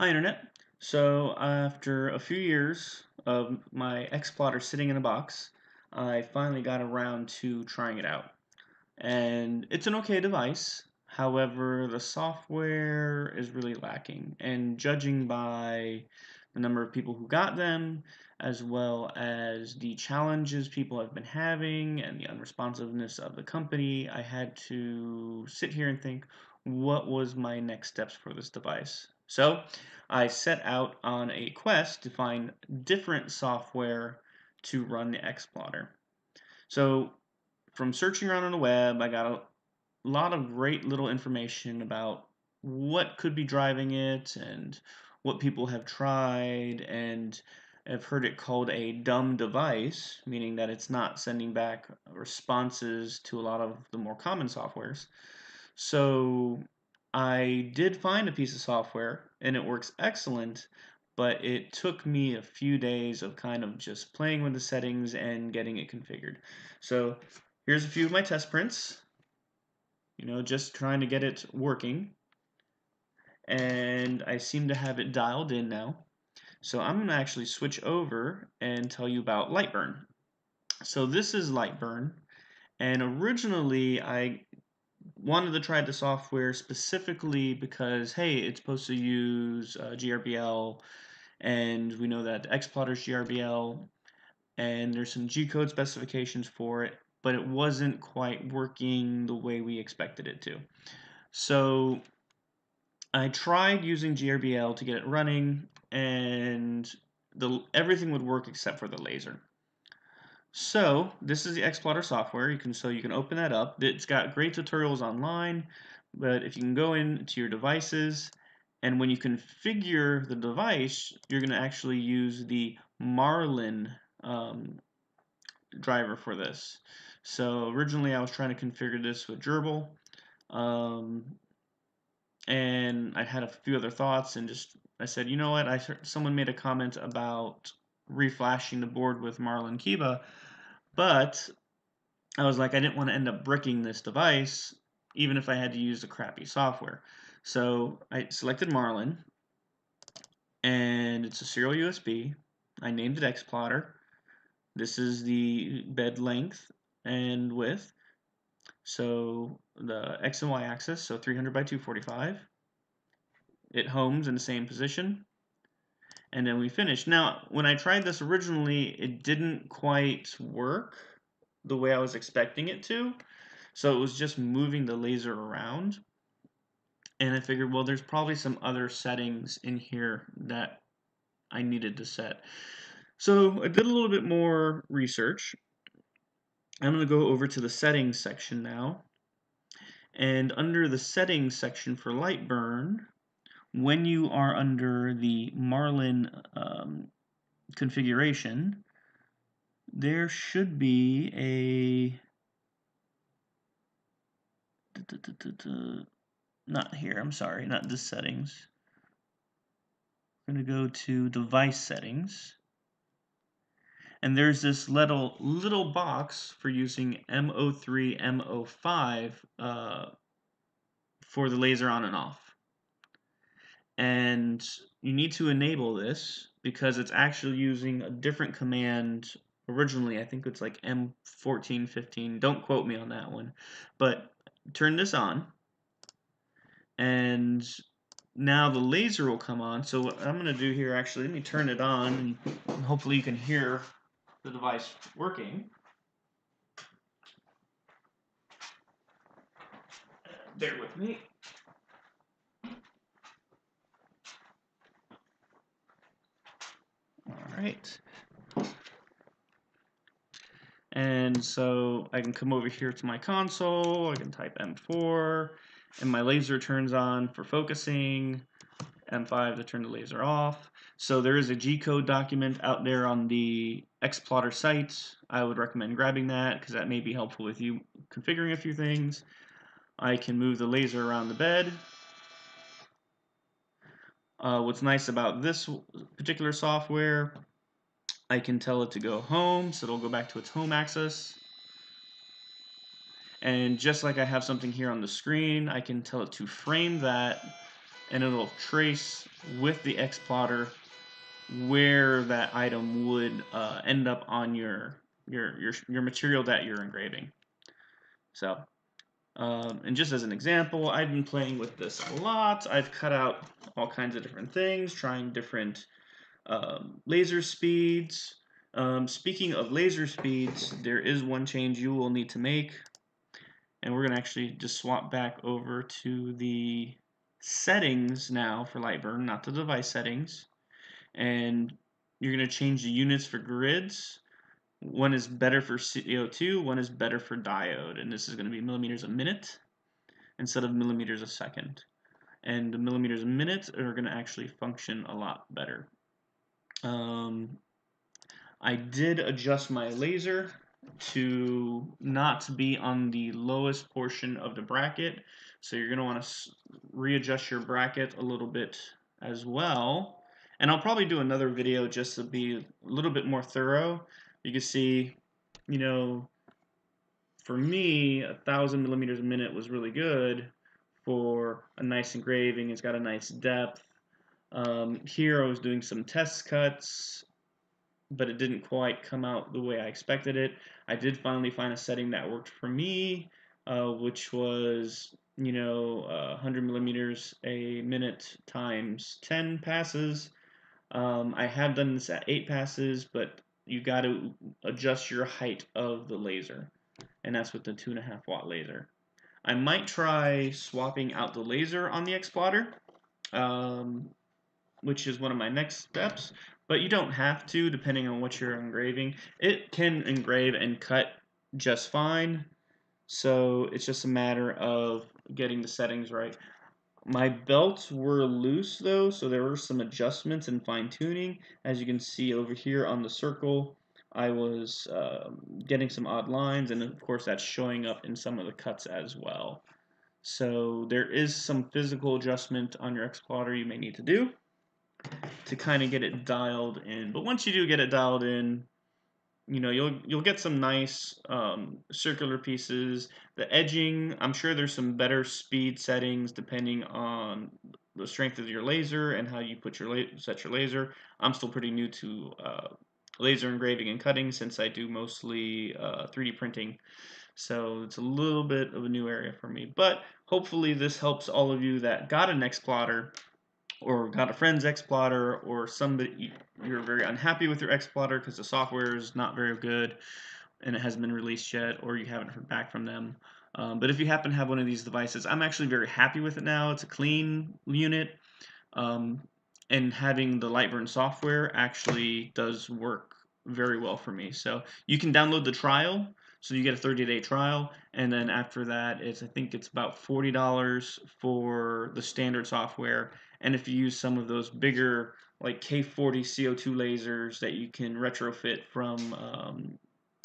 Hi, Internet. So, after a few years of my XPlotter sitting in a box, I finally got around to trying it out. And it's an okay device. However, the software is really lacking. And judging by the number of people who got them, as well as the challenges people have been having and the unresponsiveness of the company, I had to sit here and think, what was my next steps for this device? So, I set out on a quest to find different software to run the XPlotter. So, from searching around on the web, I got a lot of great little information about what could be driving it and what people have tried, and I've heard it called a dumb device, meaning that it's not sending back responses to a lot of the more common softwares. So I did find a piece of software and it works excellent, but it took me a few days of kind of just playing with the settings and getting it configured. So here's a few of my test prints, just trying to get it working. And I seem to have it dialed in now. So I'm going to actually switch over and tell you about LightBurn. So this is LightBurn, and originally I wanted to try the software specifically because, hey, it's supposed to use GRBL, and we know that XPlotter's GRBL, and there's some G-code specifications for it, but it wasn't quite working the way we expected it to. So I tried using GRBL to get it running, and everything would work except for the laser. So this is the XPlotter software. You can open that up. It's got great tutorials online, but if you can go into your devices, and when you configure the device, you're going to actually use the Marlin driver for this. So originally I was trying to configure this with Gerbil, um, and I had a few other thoughts, and I said, you know what? Someone made a comment about reflashing the board with Marlin Kiba, but I was like, I didn't want to end up bricking this device, even if I had to use the crappy software. So I selected Marlin, and it's a serial USB. I named it XPlotter. This is the bed length and width. So the X and Y axis, so 300 by 245. It homes in the same position, and then we finish. Now, when I tried this originally, it didn't quite work the way I was expecting it to. So it was just moving the laser around. And I figured, well, there's probably some other settings in here that I needed to set. So I did a little bit more research. I'm going to go over to the settings section now. And under the settings section for LightBurn, when you are under the Marlin configuration, there should be a not here, I'm sorry, not this settings. I'm going to go to device settings, and there's this little box for using MO3 MO5 for the laser on and off. And you need to enable this because it's actually using a different command. Originally, I think it's like M1415. Don't quote me on that one. But turn this on, and now the laser will come on. So what I'm going to do here, actually, let me turn it on, and hopefully you can hear the device working. Bear with me. All right. And so I can come over here to my console, I can type M4, and my laser turns on for focusing, M5 to turn the laser off. So there is a G-code document out there on the XPlotter site. I would recommend grabbing that because that may be helpful with you configuring a few things. I can move the laser around the bed. What's nice about this particular software, I can tell it to go home, so it'll go back to its home axis. And just like I have something here on the screen, I can tell it to frame that, and it'll trace with the XPlotter where that item would end up on your material that you're engraving. So, and just as an example, I've been playing with this a lot. I've cut out all kinds of different things, trying different laser speeds. Speaking of laser speeds, there is one change you will need to make, and we're going to actually just swap back over to the settings now for LightBurn, not the device settings, and you're going to change the units for grids. One is better for CO2, one is better for diode, and this is going to be millimeters a minute instead of millimeters a second. And the millimeters a minute are going to actually function a lot better. I did adjust my laser to not be on the lowest portion of the bracket, so you're going to want to readjust your bracket a little bit as well. And I'll probably do another video just to be a little bit more thorough. You can see, you know, for me, 1,000 millimeters a minute was really good for a nice engraving. It's got a nice depth. Here I was doing some test cuts, but it didn't quite come out the way I expected it. I did finally find a setting that worked for me, which was, 100 millimeters a minute times 10 passes. I have done this at 8 passes, but you got to adjust your height of the laser, and that's with the 2.5 watt laser. I might try swapping out the laser on the XPlotter, which is one of my next steps, but you don't have to, depending on what you're engraving. It can engrave and cut just fine, so it's just a matter of getting the settings right. My belts were loose though, so there were some adjustments and fine-tuning. As you can see over here on the circle, I was getting some odd lines, and of course that's showing up in some of the cuts as well. So there is some physical adjustment on your XPlotter you may need to do to kind of get it dialed in. But once you do get it dialed in, you'll get some nice circular pieces. The edging, I'm sure there's some better speed settings depending on the strength of your laser and how you put set your laser. I'm still pretty new to laser engraving and cutting since I do mostly 3D printing. So it's a little bit of a new area for me. But hopefully this helps all of you that got an XPlotter or got a friend's XPlotter, or somebody you're very unhappy with your XPlotter because the software is not very good and it hasn't been released yet, or you haven't heard back from them. But if you happen to have one of these devices, I'm actually very happy with it now. It's a clean unit, and having the LightBurn software actually does work very well for me. So you can download the trial. So you get a 30-day trial, and then after that, I think it's about $40 for the standard software. And if you use some of those bigger, like K40 CO2 lasers that you can retrofit from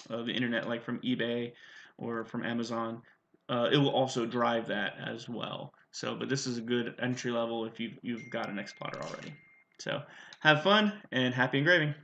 the internet, like from eBay or from Amazon, it will also drive that as well. So, but this is a good entry level if you've got an XPlotter already. So, have fun and happy engraving.